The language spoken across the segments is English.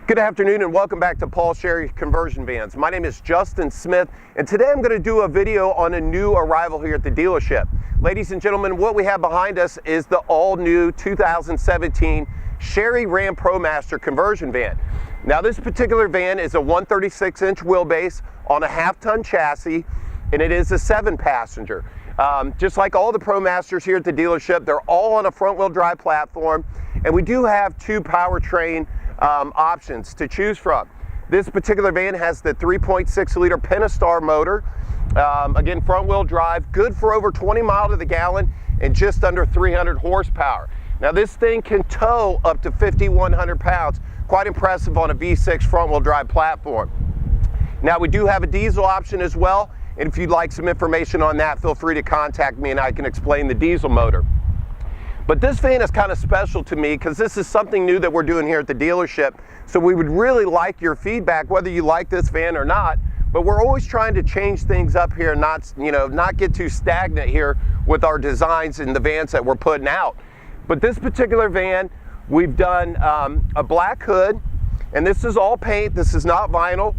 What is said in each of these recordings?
Good afternoon and welcome back to Paul Sherry Conversion Vans. My name is Justin Smith and today I'm going to do a video on a new arrival here at the dealership. Ladies and gentlemen, what we have behind us is the all-new 2017 Sherry Ram ProMaster conversion van. Now this particular van is a 136-inch wheelbase on a half-ton chassis and it is a 7-passenger. Just like all the ProMasters here at the dealership, they're all on a front-wheel drive platform, and we do have two powertrain options to choose from. This particular van has the 3.6-liter Pentastar motor, again front-wheel drive, good for over 20 miles to the gallon and just under 300 horsepower. Now this thing can tow up to 5,100 pounds, quite impressive on a V6 front-wheel drive platform. Now we do have a diesel option as well, and if you'd like some information on that, feel free to contact me and I can explain the diesel motor. But this van is kind of special to me because this is something new that we're doing here at the dealership. So we would really like your feedback, whether you like this van or not. But we're always trying to change things up here, not get too stagnant here with our designs and the vans that we're putting out. But this particular van, we've done a black hood, and this is all paint. This is not vinyl.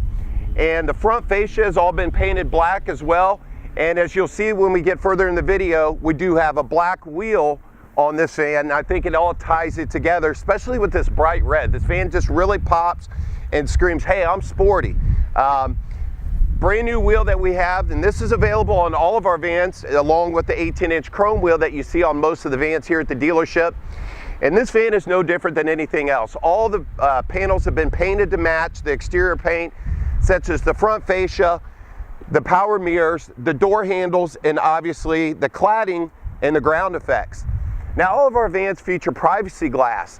And the front fascia has all been painted black as well. And as you'll see when we get further in the video, we do have a black wheel on this van. I think it all ties it together, especially with this bright red. This van just really pops and screams, hey, I'm sporty. Brand new wheel that we have, and this is available on all of our vans, along with the 18-inch chrome wheel that you see on most of the vans here at the dealership. And this van is no different than anything else. All the panels have been painted to match the exterior paint, such as the front fascia, the power mirrors, the door handles, and obviously the cladding and the ground effects. Now all of our vans feature privacy glass.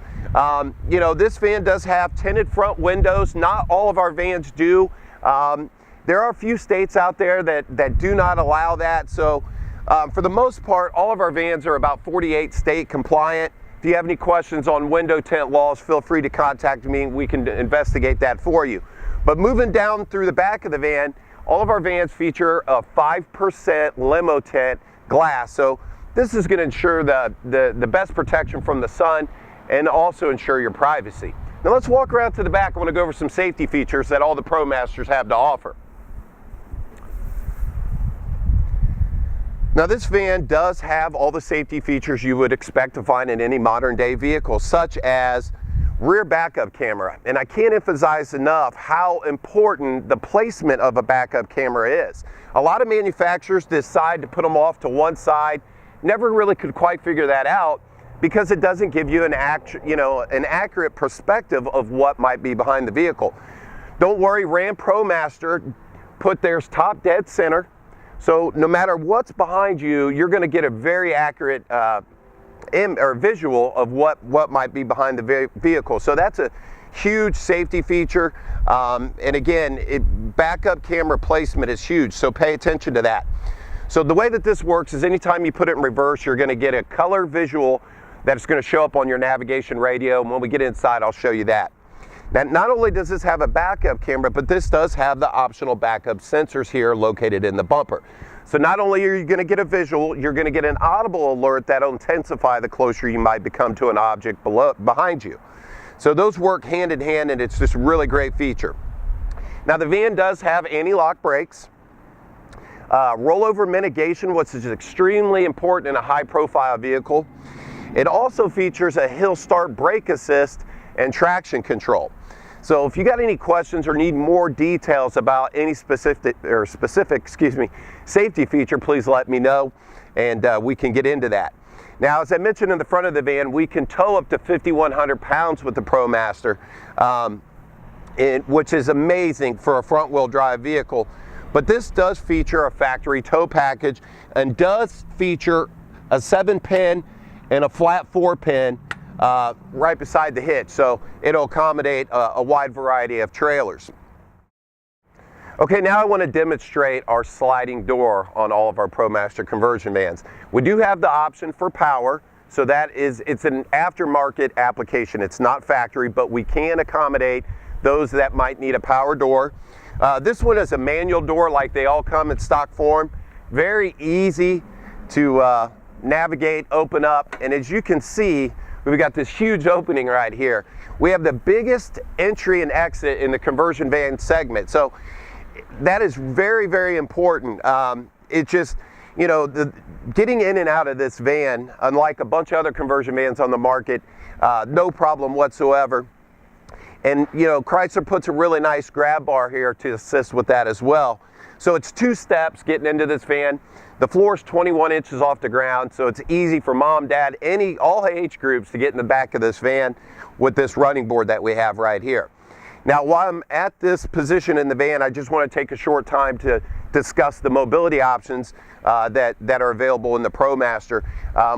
This van does have tinted front windows. Not all of our vans do. There are a few states out there that do not allow that. So for the most part, all of our vans are about 48 state compliant. If you have any questions on window tint laws, feel free to contact me. We can investigate that for you. But moving down through the back of the van, all of our vans feature a 5% limo tint glass. So this is going to ensure the best protection from the sun and also ensure your privacy. Now let's walk around to the back. I want to go over some safety features that all the ProMasters have to offer. Now this van does have all the safety features you would expect to find in any modern day vehicle, such as rear backup camera. And I can't emphasize enough how important the placement of a backup camera is. A lot of manufacturers decide to put them off to one side. Never really could quite figure that out because it doesn't give you an accurate perspective of what might be behind the vehicle. Don't worry, Ram ProMaster put theirs top dead center. So no matter what's behind you, you're going to get a very accurate visual of what might be behind the vehicle. So that's a huge safety feature. And again, backup camera placement is huge, so pay attention to that. So the way that this works is anytime you put it in reverse, you're going to get a color visual that's going to show up on your navigation radio. And when we get inside, I'll show you that. Now, not only does this have a backup camera, but this does have the optional backup sensors here located in the bumper. So not only are you going to get a visual, you're going to get an audible alert that'll intensify the closer you might become to an object behind you. So those work hand in hand, and it's just a really great feature. Now the van does have anti-lock brakes. Rollover mitigation, which is extremely important in a high-profile vehicle. It also features a hill start brake assist and traction control. So if you got any questions or need more details about any specific safety feature, please let me know and we can get into that. Now, as I mentioned in the front of the van, we can tow up to 5,100 pounds with the ProMaster, which is amazing for a front-wheel drive vehicle. But this does feature a factory tow package and does feature a 7-pin and a flat 4-pin right beside the hitch. So it'll accommodate a wide variety of trailers. Okay, now I want to demonstrate our sliding door on all of our ProMaster conversion vans. We do have the option for power, so it's an aftermarket application. It's not factory, but we can accommodate those that might need a power door. This one is a manual door like they all come in stock form. Very easy to navigate, open up, and as you can see, we've got this huge opening right here. We have the biggest entry and exit in the conversion van segment. So that is very, very important. It just, you know, getting in and out of this van, unlike a bunch of other conversion vans on the market, no problem whatsoever. And, you know, Chrysler puts a really nice grab bar here to assist with that as well. So it's 2 steps getting into this van. The floor is 21 inches off the ground, so it's easy for mom, dad, all age groups to get in the back of this van with this running board that we have right here. Now, while I'm at this position in the van, I just want to take a short time to discuss the mobility options that are available in the ProMaster.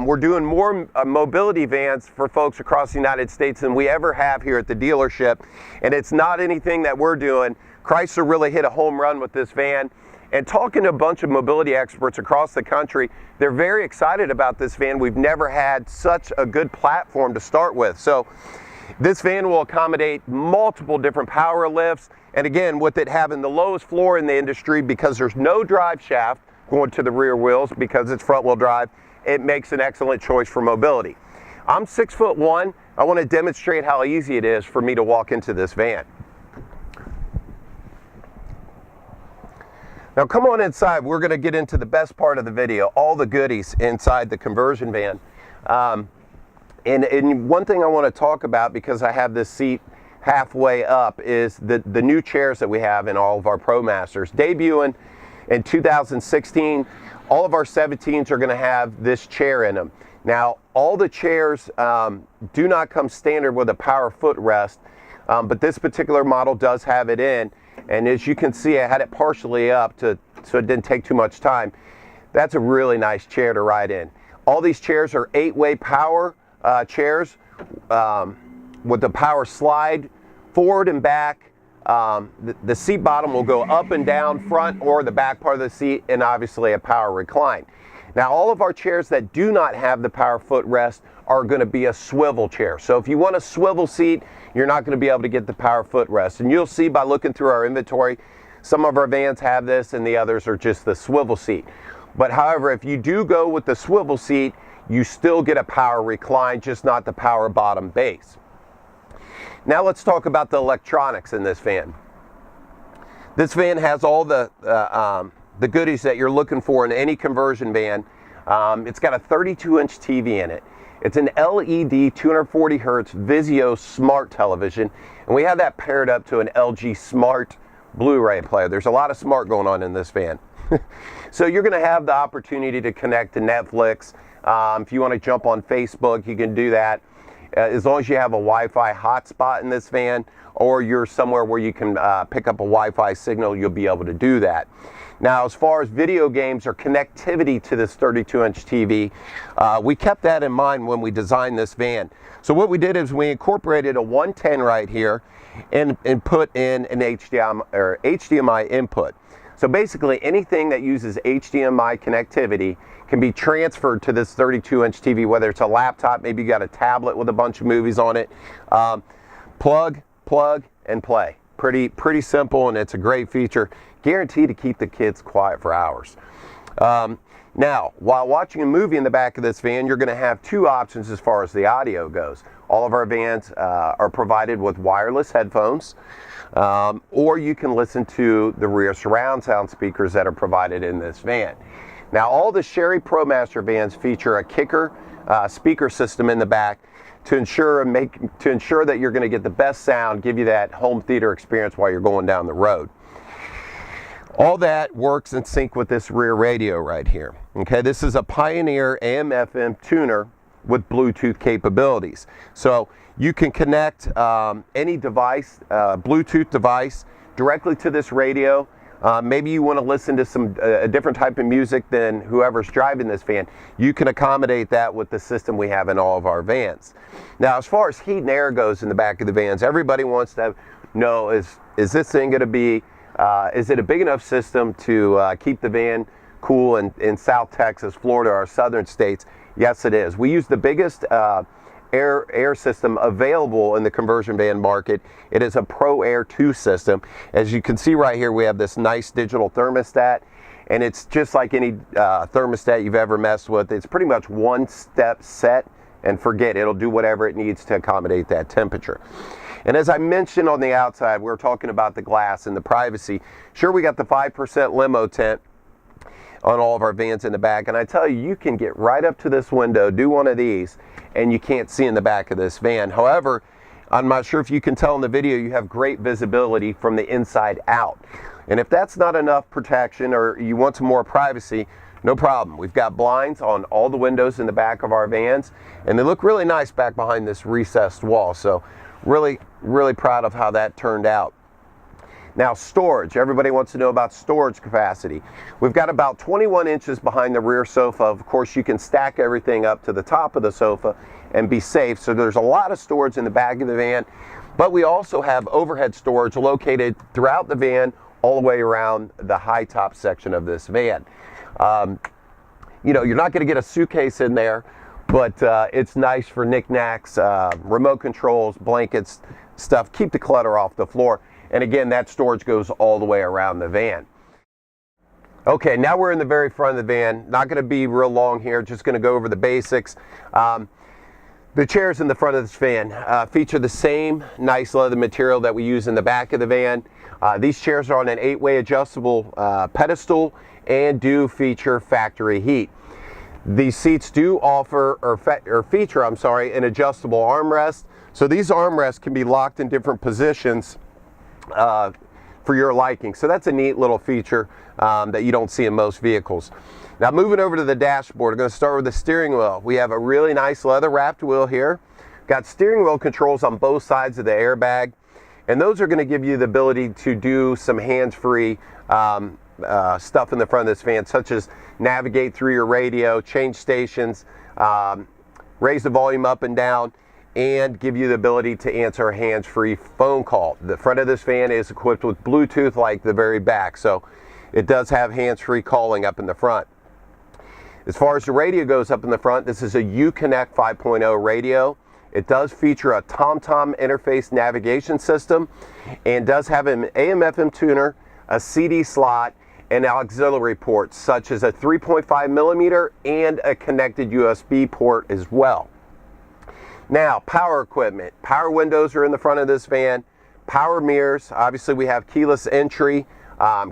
We're doing more mobility vans for folks across the United States than we ever have here at the dealership, and it's not anything that we're doing. Chrysler really hit a home run with this van. And talking to a bunch of mobility experts across the country, they're very excited about this van. We've never had such a good platform to start with. So this van will accommodate multiple different power lifts. And again, with it having the lowest floor in the industry, because there's no drive shaft going to the rear wheels because it's front wheel drive, it makes an excellent choice for mobility. I'm 6'1". I want to demonstrate how easy it is for me to walk into this van. Now come on inside. We're going to get into the best part of the video, all the goodies inside the conversion van. And one thing I want to talk about, because I have this seat halfway up, is the new chairs that we have in all of our ProMasters. Debuting in 2016, all of our 17s are going to have this chair in them. Now, all the chairs do not come standard with a power footrest, but this particular model does have it in. And as you can see, I had it partially up so it didn't take too much time. That's a really nice chair to ride in. All these chairs are 8-way power chairs with the power slide forward and back. The seat bottom will go up and down, front or the back part of the seat, and obviously a power recline. Now, all of our chairs that do not have the power footrest are going to be a swivel chair. So if you want a swivel seat, you're not going to be able to get the power footrest. And you'll see by looking through our inventory, some of our vans have this and the others are just the swivel seat. But however, if you do go with the swivel seat, you still get a power recline, just not the power bottom base. Now let's talk about the electronics in this van. This van has all the goodies that you're looking for in any conversion van. It's got a 32-inch TV in it. It's an LED 240 hertz Vizio smart television, and we have that paired up to an LG smart Blu-ray player. There's a lot of smart going on in this van. So you're going to have the opportunity to connect to Netflix. If you want to jump on Facebook, you can do that. As long as you have a Wi-Fi hotspot in this van, or you're somewhere where you can pick up a Wi-Fi signal, you'll be able to do that. Now, as far as video games or connectivity to this 32-inch TV, we kept that in mind when we designed this van. So what we did is we incorporated a 110 right here and put in an HDMI input. So basically anything that uses HDMI connectivity can be transferred to this 32-inch TV, whether it's a laptop, maybe you got a tablet with a bunch of movies on it. Plug, and play. Pretty simple, and it's a great feature. Guaranteed to keep the kids quiet for hours. Now, while watching a movie in the back of this van, you're going to have 2 options as far as the audio goes. All of our vans are provided with wireless headphones, or you can listen to the rear surround sound speakers that are provided in this van. Now, all the Chery ProMaster vans feature a kicker speaker system in the back to ensure that you're going to get the best sound, give you that home theater experience while you're going down the road. All that works in sync with this rear radio right here. Okay, this is a Pioneer AM/FM tuner with Bluetooth capabilities. So you can connect any device, Bluetooth device, directly to this radio. Maybe you want to listen to a different type of music than whoever's driving this van. You can accommodate that with the system we have in all of our vans. Now, as far as heat and air goes in the back of the vans, everybody wants to know, is this thing going to be, is it a big enough system to keep the van cool in South Texas, Florida, our southern states? Yes, it is. We use the biggest air system available in the conversion van market. It is a Pro Air 2 system. As you can see right here, we have this nice digital thermostat, and it's just like any thermostat you've ever messed with. It's pretty much one step set and forget it. It'll do whatever it needs to accommodate that temperature. And as I mentioned on the outside, we're talking about the glass and the privacy. Sure, we got the 5% limo tint on all of our vans in the back, and I tell you, you can get right up to this window, do one of these, and you can't see in the back of this van. However, I'm not sure if you can tell in the video, you have great visibility from the inside out. And if that's not enough protection, or you want some more privacy, no problem. We've got blinds on all the windows in the back of our vans, and they look really nice back behind this recessed wall. So really proud of how that turned out. Now, storage. Everybody wants to know about storage capacity. We've got about 21 inches behind the rear sofa. Of course, you can stack everything up to the top of the sofa and be safe. So there's a lot of storage in the back of the van, but we also have overhead storage located throughout the van, all the way around the high top section of this van. You know, you're not going to get a suitcase in there, but it's nice for knickknacks, remote controls, blankets, stuff. Keep the clutter off the floor. And again, that storage goes all the way around the van. Okay, now we're in the very front of the van. Not going to be real long here, just going to go over the basics. The chairs in the front of this van feature the same nice leather material that we use in the back of the van. These chairs are on an 8-way adjustable pedestal and do feature factory heat. These seats do offer or feature an adjustable armrest. So these armrests can be locked in different positions for your liking. So that's a neat little feature that you don't see in most vehicles. Now, moving over to the dashboard, I'm going to start with the steering wheel. We have a really nice leather wrapped wheel here. Got steering wheel controls on both sides of the airbag, and those are going to give you the ability to do some hands-free stuff in the front of this van, such as navigate through your radio, change stations, raise the volume up and down, and give you the ability to answer a hands-free phone call. The front of this van is equipped with Bluetooth like the very back, so it does have hands-free calling up in the front. As far as the radio goes up in the front, this is a Uconnect 5.0 radio. It does feature a TomTom interface navigation system and does have an AM/FM tuner, a CD slot, and auxiliary ports such as a 3.5 millimeter and a connected USB port as well. Now, power equipment. Power windows are in the front of this van. Power mirrors. Obviously, we have keyless entry,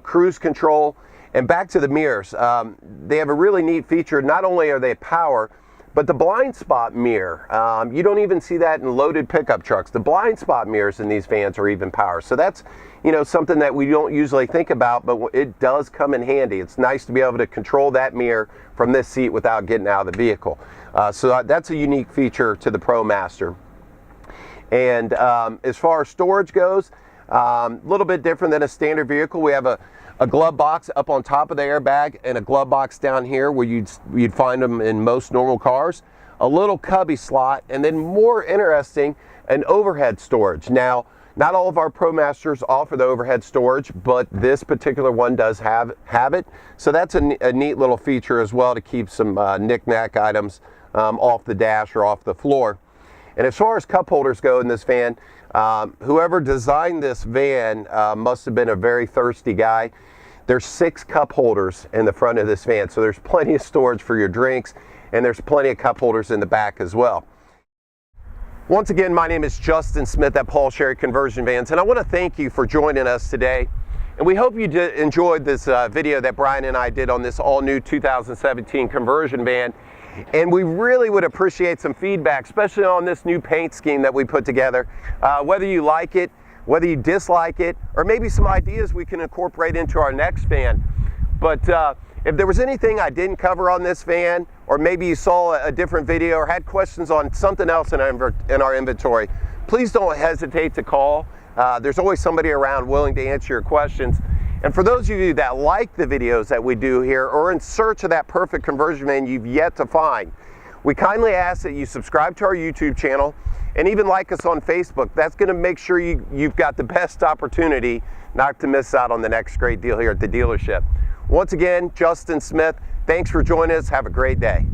cruise control. And back to the mirrors. They have a really neat feature. Not only are they power, but the blind spot mirror. You don't even see that in loaded pickup trucks. The blind spot mirrors in these vans are even power. So that's, you know, something that we don't usually think about, but it does come in handy. It's nice to be able to control that mirror from this seat without getting out of the vehicle. So that's a unique feature to the ProMaster. And as far as storage goes, a little bit different than a standard vehicle. We have a glove box up on top of the airbag and a glove box down here where you'd find them in most normal cars. A little cubby slot, and then more interesting, an overhead storage. Now, not all of our ProMasters offer the overhead storage, but this particular one does have it. So that's a neat little feature as well to keep some knick-knack items off the dash or off the floor. And as far as cup holders go in this van, whoever designed this van must have been a very thirsty guy. There's 6 cup holders in the front of this van, so there's plenty of storage for your drinks, and there's plenty of cup holders in the back as well. Once again, my name is Justin Smith at Paul Sherry Conversion Vans, and I want to thank you for joining us today. And we hope you enjoyed this video that Brian and I did on this all-new 2017 conversion van. And we really would appreciate some feedback, especially on this new paint scheme that we put together. Whether you like it, whether you dislike it, or maybe some ideas we can incorporate into our next van. But if there was anything I didn't cover on this van, or maybe you saw a different video or had questions on something else in our inventory, please don't hesitate to call. There's always somebody around willing to answer your questions. And for those of you that like the videos that we do here or in search of that perfect conversion van you've yet to find, we kindly ask that you subscribe to our YouTube channel and even like us on Facebook. That's going to make sure you've got the best opportunity not to miss out on the next great deal here at the dealership. Once again, Justin Smith, thanks for joining us. Have a great day.